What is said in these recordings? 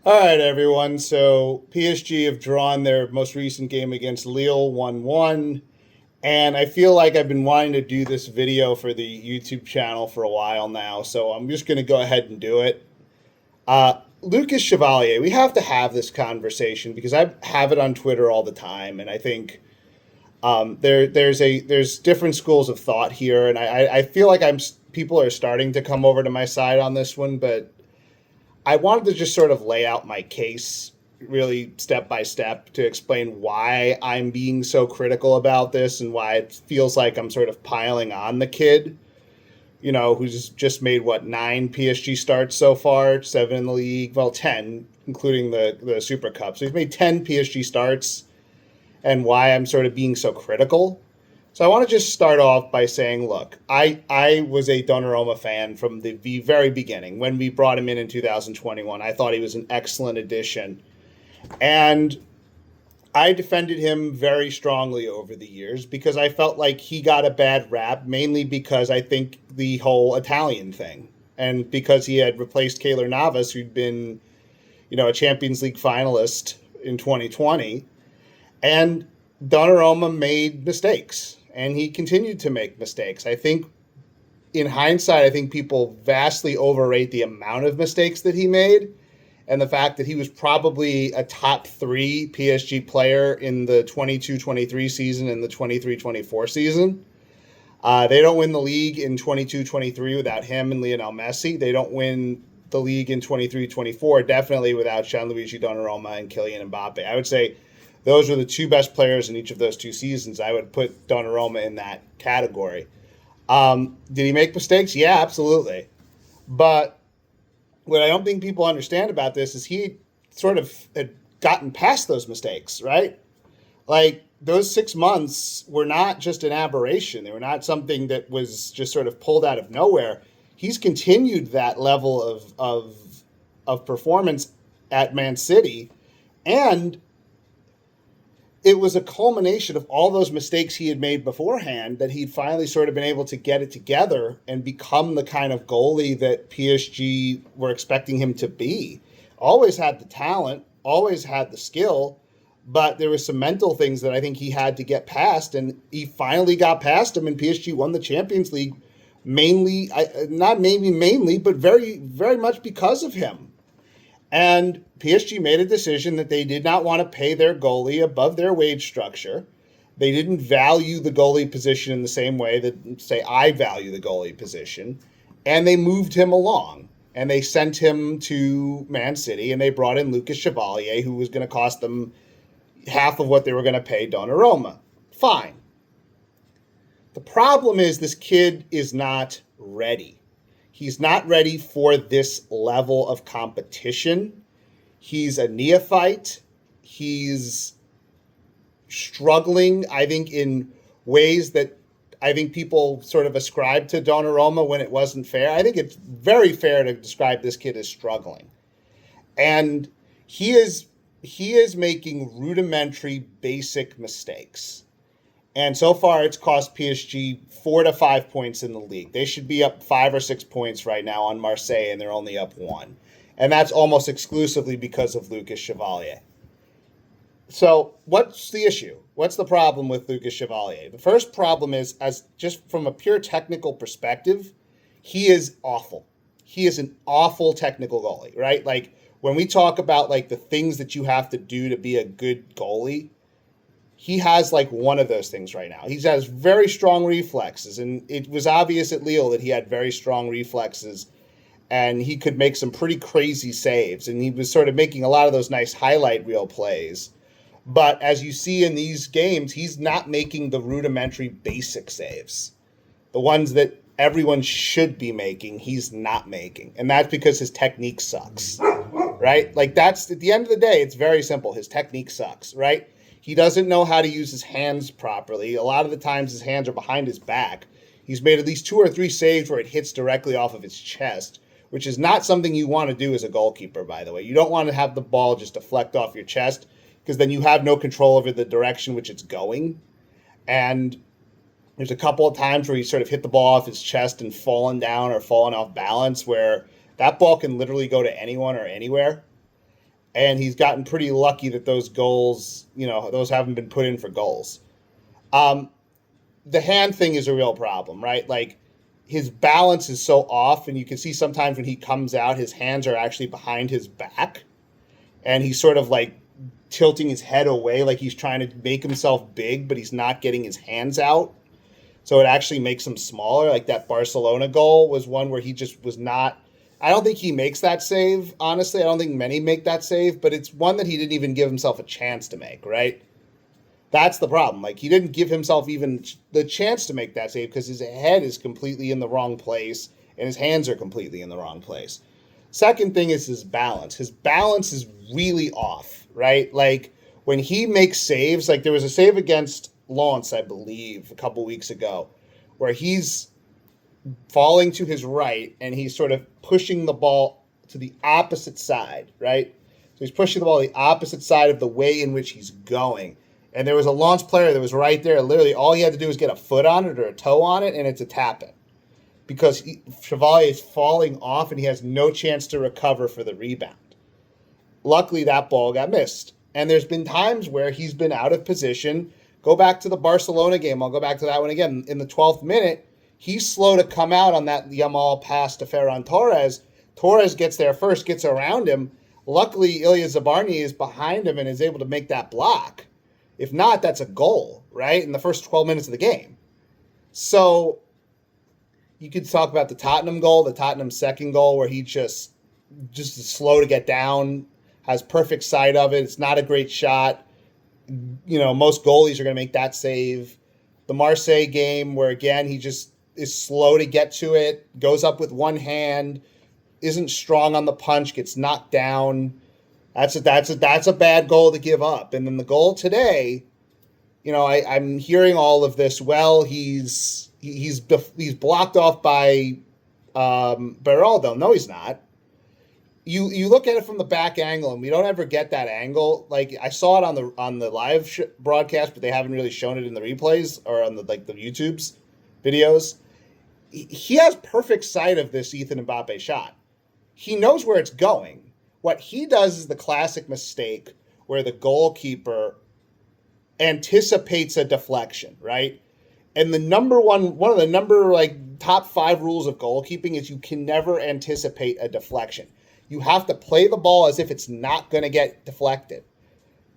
All right, everyone. So PSG have drawn their most recent game against Lille 1-1. And I feel like I've been wanting to do this video for the YouTube channel for a while now. So I'm just going to go ahead and do it. Lucas Chevalier, we have to have this conversation because I have it on Twitter all the time. And I think there's different schools of thought here. And I feel like people are starting to come over to my side on this one. But I wanted to just sort of lay out my case really step by step to explain why I'm being so critical about this and why it feels like I'm sort of piling on the kid, who's just made what, 9 PSG starts so far, 7 in the league, well, 10, including the Super Cup. So he's made 10 PSG starts, and why I'm sort of being so critical. So I want to just start off by saying, look, I was a Donnarumma fan from the very beginning. When we brought him in 2021, I thought he was an excellent addition. And I defended him very strongly over the years because I felt like he got a bad rap, mainly because I think the whole Italian thing. And because he had replaced Keylor Navas, who'd been, a Champions League finalist in 2020. And Donnarumma made mistakes, and he continued to make mistakes. I think, in hindsight, I think people vastly overrate the amount of mistakes that he made and the fact that he was probably a top 3 PSG player in the 22-23 season and the 23-24 season. They don't win the league in 22-23 without him and Lionel Messi. They don't win the league in 23-24 definitely without Gianluigi Donnarumma and Kylian Mbappe. I would say those were the 2 best players in each of those 2 seasons. I would put Donnarumma in that category. Did he make mistakes? Yeah, absolutely. But what I don't think people understand about this is he sort of had gotten past those mistakes, right? Like, those 6 months were not just an aberration. They were not something that was just sort of pulled out of nowhere. He's continued that level of performance at Man City, and it was a culmination of all those mistakes he had made beforehand that he'd finally sort of been able to get it together and become the kind of goalie that PSG were expecting him to be. Always had the talent, always had the skill, but there were some mental things that I think he had to get past, and he finally got past them, and PSG won the Champions League mainly, not maybe mainly, but very, very much because of him. And PSG made a decision that they did not want to pay their goalie above their wage structure. They didn't value the goalie position in the same way that, say, I value the goalie position. And they moved him along. And they sent him to Man City, and they brought in Lucas Chevalier, who was going to cost them half of what they were going to pay Donnarumma. Fine. The problem is this kid is not ready. He's not ready for this level of competition. He's a neophyte. He's struggling, I think, in ways that I think people sort of ascribed to Donnarumma when it wasn't fair. I think it's very fair to describe this kid as struggling. And he is making rudimentary, basic mistakes. And so far, it's cost PSG 4 to 5 points in the league. They should be up 5 or 6 points right now on Marseille, and they're only up 1. And that's almost exclusively because of Lucas Chevalier. So what's the issue? What's the problem with Lucas Chevalier? The first problem is, as just from a pure technical perspective, he is awful. He is an awful technical goalie, right? Like, when we talk about, like, the things that you have to do to be a good goalie, he has like one of those things right now. He has very strong reflexes, and it was obvious at Lille that he had very strong reflexes, and he could make some pretty crazy saves, and he was sort of making a lot of those nice highlight reel plays. But as you see in these games, he's not making the rudimentary basic saves. The ones that everyone should be making, he's not making. And that's because his technique sucks, right? Like, that's, at the end of the day, it's very simple. His technique sucks, right? He doesn't know how to use his hands properly. A lot of the times his hands are behind his back. He's made at least 2 or 3 saves where it hits directly off of his chest, which is not something you want to do as a goalkeeper, by the way. You don't want to have the ball just deflect off your chest, because then you have no control over the direction which it's going. And there's a couple of times where he sort of hit the ball off his chest and fallen down or fallen off balance, where that ball can literally go to anyone or anywhere. and he's gotten pretty lucky that those goals, those haven't been put in for goals. Um, the hand thing is a real problem, right? Like his balance is so off, and you can see sometimes when he comes out, his hands are actually behind his back, and he's sort of like tilting his head away, like he's trying to make himself big, but he's not getting his hands out. So it actually makes him smaller. Like that Barcelona goal was one where he just was not. I don't think he makes that save, honestly. I don't think many make that save, but it's one that he didn't even give himself a chance to make, right? That's the problem. Like, he didn't give himself even the chance to make that save because his head is completely in the wrong place and his hands are completely in the wrong place. Second thing is his balance. His balance is really off, right? Like, when he makes saves, like there was a save against Lens, I believe, a couple weeks ago, where he's falling to his right and he's sort of pushing the ball to the opposite side, right? So he's pushing the ball the opposite side of the way in which he's going. And there was a Lens player that was right there. Literally, all he had to do was get a foot on it or a toe on it, and it's a tap-in. Because Chevalier is falling off, and he has no chance to recover for the rebound. Luckily, that ball got missed. And there's been times where he's been out of position. Go back to the Barcelona game. I'll go back to that one again. In the 12th minute, he's slow to come out on that Yamal pass to Ferran Torres. Torres gets there first, gets around him. Luckily, Ilya Zabarny is behind him and is able to make that block. If not, that's a goal, right? In the first 12 minutes of the game. So you could talk about the Tottenham goal, the Tottenham second goal, where he just is slow to get down, has perfect sight of it. It's not a great shot. Most goalies are going to make that save. The Marseille game, where again, he just is slow to get to it, goes up with one hand, isn't strong on the punch, gets knocked down. That's a bad goal to give up. And then the goal today, I'm hearing all of this. Well, he's blocked off by Beraldo. No, he's not. You look at it from the back angle, and we don't ever get that angle. Like I saw it on the live broadcast, but they haven't really shown it in the replays or on the YouTube's videos. He has perfect sight of this Ethan Mbappe shot. He knows where it's going. What he does is the classic mistake where the goalkeeper anticipates a deflection, right? And one of the top 5 rules of goalkeeping is you can never anticipate a deflection. You have to play the ball as if it's not going to get deflected.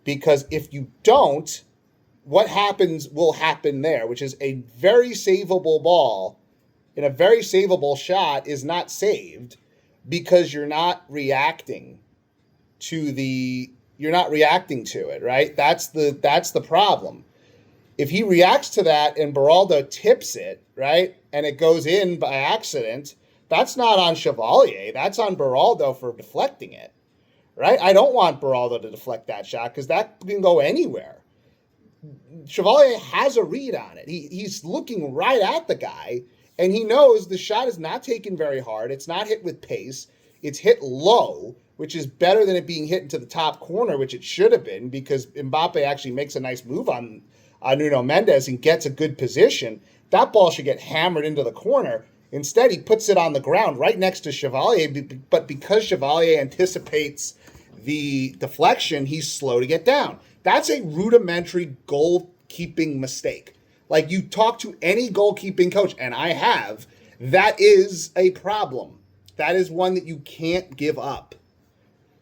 Because if you don't, what happens will happen there, which is a very savable ball and a very savable shot is not saved because you're not reacting to it, right? That's the problem. If he reacts to that and Beraldo tips it, right, and it goes in by accident, that's not on Chevalier. That's on Beraldo for deflecting it, right? I don't want Beraldo to deflect that shot because that can go anywhere. Chevalier has a read on it. He's looking right at the guy, and he knows the shot is not taken very hard. It's not hit with pace. It's hit low, which is better than it being hit into the top corner, which it should have been because Mbappe actually makes a nice move on Nuno Mendes and gets a good position. That ball should get hammered into the corner. Instead, he puts it on the ground right next to Chevalier, but because Chevalier anticipates the deflection, he's slow to get down. That's a rudimentary goalkeeping mistake. Like, you talk to any goalkeeping coach, and I have, that is a problem. That is one that you can't give up.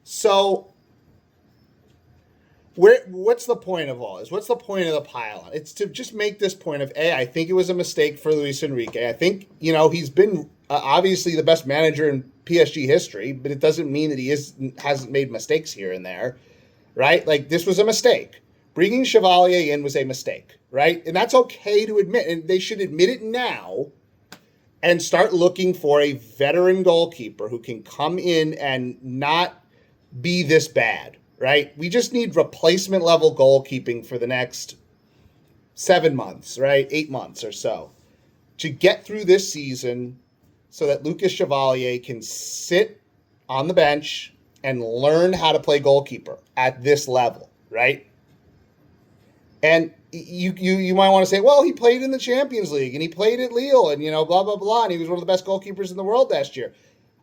So, what's the point of all this? What's the point of the pile-on? It's to just make this point of, I think it was a mistake for Luis Enrique. I think, he's been obviously the best manager in PSG history, but it doesn't mean that he hasn't made mistakes here and there, right? Like, this was a mistake. Bringing Chevalier in was a mistake, right? And that's okay to admit, and they should admit it now and start looking for a veteran goalkeeper who can come in and not be this bad, right? We just need replacement level goalkeeping for the next 7 months, right? 8 months or so to get through this season so that Lucas Chevalier can sit on the bench and learn how to play goalkeeper at this level, right? And you might want to say, well, he played in the Champions League and he played at Lille and, blah, blah, blah. And he was one of the best goalkeepers in the world last year.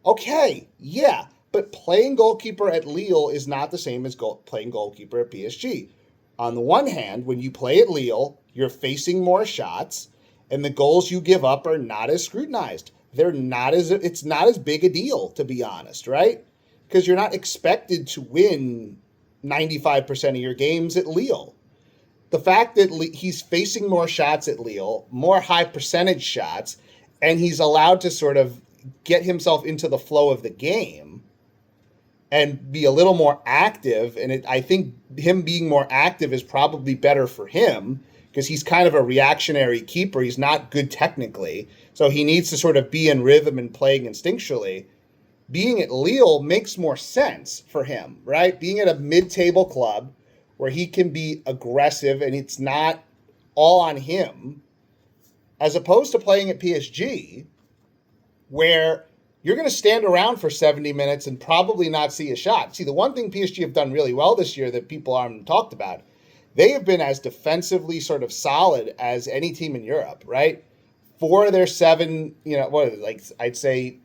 Okay, yeah. But playing goalkeeper at Lille is not the same as playing goalkeeper at PSG. On the one hand, when you play at Lille, you're facing more shots, and the goals you give up are not as scrutinized. It's not as big a deal, to be honest, right? Because you're not expected to win 95% of your games at Lille. The fact that he's facing more shots at Lille, more high percentage shots, and he's allowed to sort of get himself into the flow of the game and be a little more active. And I think him being more active is probably better for him because he's kind of a reactionary keeper. He's not good technically. So he needs to sort of be in rhythm and playing instinctually. Being at Lille makes more sense for him, right? Being at a mid-table club where he can be aggressive and it's not all on him, as opposed to playing at PSG, where you're going to stand around for 70 minutes and probably not see a shot. See, the one thing PSG have done really well this year that people haven't talked about, they have been as defensively sort of solid as any team in Europe, right? 4 of their 7, I'd say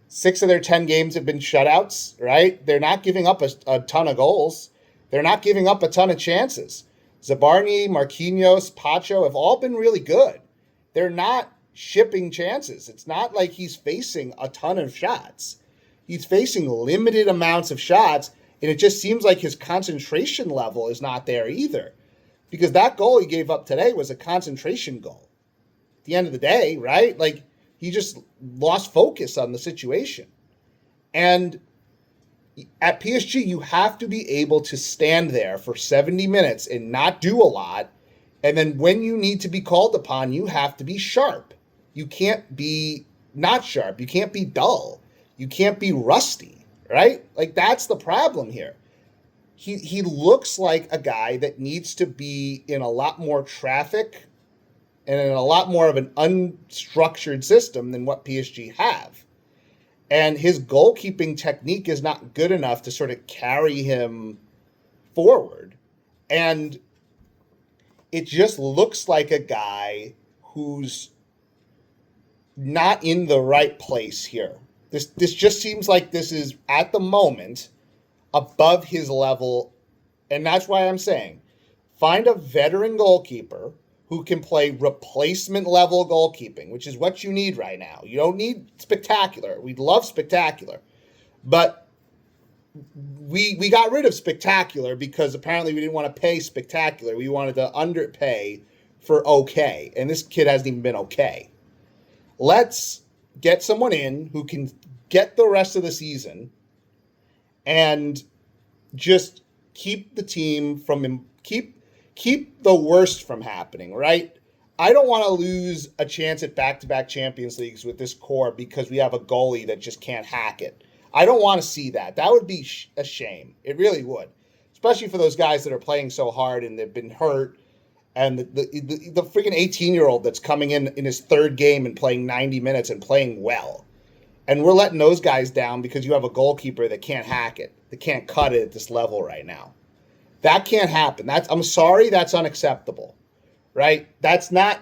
6 of their 10 games have been shutouts, right? They're not giving up a ton of goals. They're not giving up a ton of chances. Zabarny, Marquinhos, Pacho have all been really good. They're not shipping chances. It's not like he's facing a ton of shots. He's facing limited amounts of shots, and it just seems like his concentration level is not there either. Because that goal he gave up today was a concentration goal. At the end of the day, right? Like, he just lost focus on the situation. And at PSG, you have to be able to stand there for 70 minutes and not do a lot. And then when you need to be called upon, you have to be sharp. You can't be not sharp. You can't be dull. You can't be rusty, right? Like, that's the problem here. He looks like a guy that needs to be in a lot more traffic and in a lot more of an unstructured system than what PSG have. And his goalkeeping technique is not good enough to sort of carry him forward. And it just looks like a guy who's not in the right place here. This just seems like this is, at the moment, above his level. And that's why I'm saying, find a veteran goalkeeper who can play replacement level goalkeeping, which is what you need right now. You don't need spectacular. We'd love spectacular. But we got rid of spectacular because apparently we didn't want to pay spectacular. We wanted to underpay for okay. And this kid hasn't even been okay. Let's get someone in who can get the rest of the season and just keep the team from keep the worst from happening, right? I don't want to lose a chance at back-to-back Champions Leagues with this core because we have a goalie that just can't hack it. I don't want to see that. That would be a shame. It really would, especially for those guys that are playing so hard and they've been hurt. And the freaking 18-year-old that's coming in his third game and playing 90 minutes and playing well. And we're letting those guys down because you have a goalkeeper that can't hack it, that can't cut it at this level right now. That can't happen. I'm sorry, that's unacceptable, right? That's not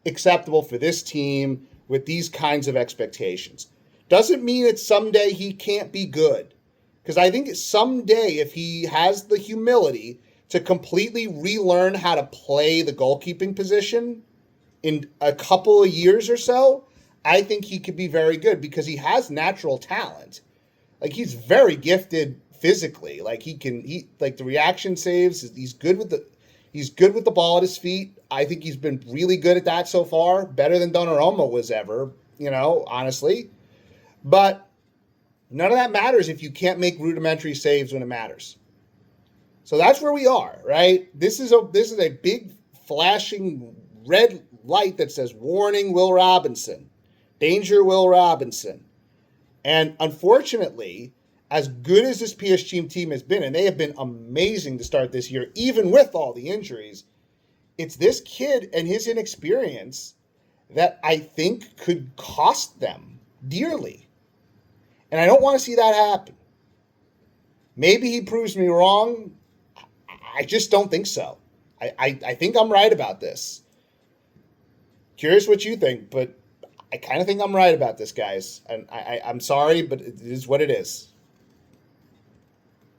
acceptable for this team with these kinds of expectations. Doesn't mean that someday he can't be good. Because I think someday, if he has the humility to completely relearn how to play the goalkeeping position in a couple of years or so, I think he could be very good because he has natural talent. Like, he's very gifted physically. Like, like the reaction saves, he's good with the ball at his feet. I think he's been really good at that so far, better than Donnarumma was ever, honestly. But none of that matters if you can't make rudimentary saves when it matters. So that's where we are, right? This is a big flashing red light that says, warning, Will Robinson. Danger, Will Robinson. And unfortunately, as good as this PSG team has been, and they have been amazing to start this year, even with all the injuries, it's this kid and his inexperience that I think could cost them dearly. And I don't want to see that happen. Maybe he proves me wrong. I just don't think so. I think I'm right about this. Curious what you think, but I kind of think I'm right about this, guys. And I'm sorry, but it is what it is.